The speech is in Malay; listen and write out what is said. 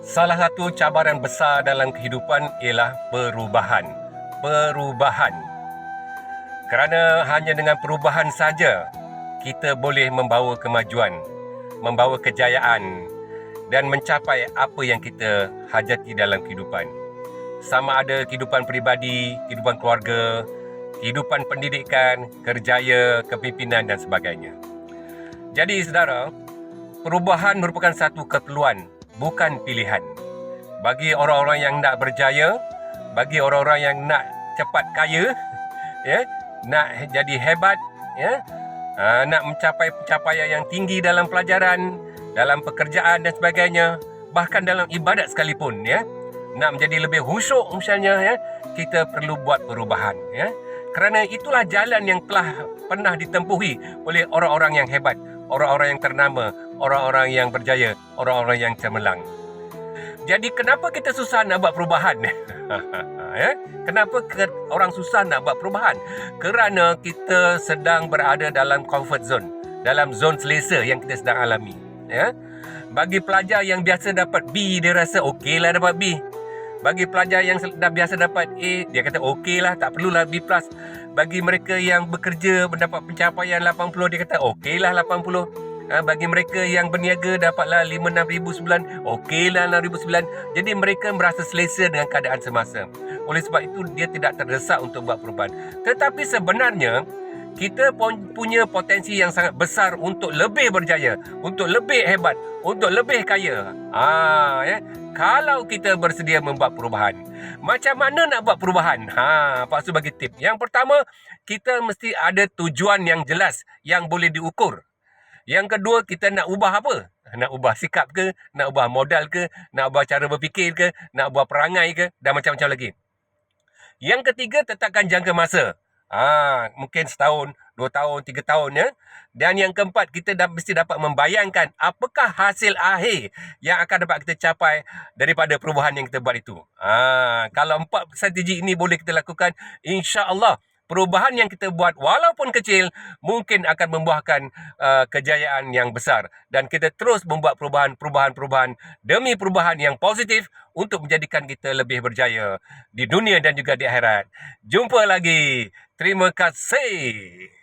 Salah satu cabaran besar dalam kehidupan ialah perubahan. Perubahan. Kerana hanya dengan perubahan saja kita boleh membawa kemajuan, membawa kejayaan dan mencapai apa yang kita hajati dalam kehidupan. Sama ada kehidupan peribadi, kehidupan keluarga, kehidupan pendidikan, kerjaya, kepimpinan dan sebagainya. Jadi saudara, perubahan merupakan satu keperluan, bukan pilihan. Bagi orang-orang yang nak berjaya, bagi orang-orang yang nak cepat kaya, ya, nak jadi hebat, ya, nak mencapai pencapaian yang tinggi dalam pelajaran, dalam pekerjaan dan sebagainya, bahkan dalam ibadat sekalipun, ya, nak menjadi lebih khusyuk misalnya, ya, kita perlu buat perubahan, ya. Kerana itulah jalan yang telah pernah ditempuhi oleh orang-orang yang hebat, orang-orang yang ternama, orang-orang yang berjaya, orang-orang yang cemerlang. Jadi kenapa kita susah nak buat perubahan? Ya? Kenapa orang susah nak buat perubahan? Kerana kita sedang berada dalam comfort zone, dalam zon selesa yang kita sedang alami. Ya? Bagi pelajar yang biasa dapat B, dia rasa okeylah dapat B. Bagi pelajar yang dah biasa dapat A, dia kata okeylah, tak perlulah B+. Bagi mereka yang bekerja mendapat pencapaian 80, dia kata okeylah 80. Bagi mereka yang berniaga dapatlah 5-6 ribu sebulan, okeylah 6 ribu sebulan. Jadi mereka merasa selesa dengan keadaan semasa. Oleh sebab itu dia tidak terdesak untuk buat perubahan. Tetapi sebenarnya kita punya potensi yang sangat besar untuk lebih berjaya, untuk lebih hebat, untuk lebih kaya. Ya. Kalau kita bersedia membuat perubahan. Macam mana nak buat perubahan? Pak Su bagi tip. Yang pertama, kita mesti ada tujuan yang jelas yang boleh diukur. Yang kedua, kita nak ubah apa? Nak ubah sikap ke? Nak ubah modal ke? Nak ubah cara berfikir ke? Nak ubah perangai ke? Dan macam-macam lagi. Yang ketiga, tetapkan jangka masa. Mungkin setahun, 2 tahun, 3 tahun, ya. Dan yang keempat, kita mesti dapat membayangkan apakah hasil akhir yang akan dapat kita capai daripada perubahan yang kita buat itu. Kalau 4 strategi ini boleh kita lakukan, insya-Allah perubahan yang kita buat walaupun kecil mungkin akan membuahkan kejayaan yang besar, dan kita terus membuat perubahan demi perubahan yang positif untuk menjadikan kita lebih berjaya di dunia dan juga di akhirat. Jumpa lagi. Terima kasih.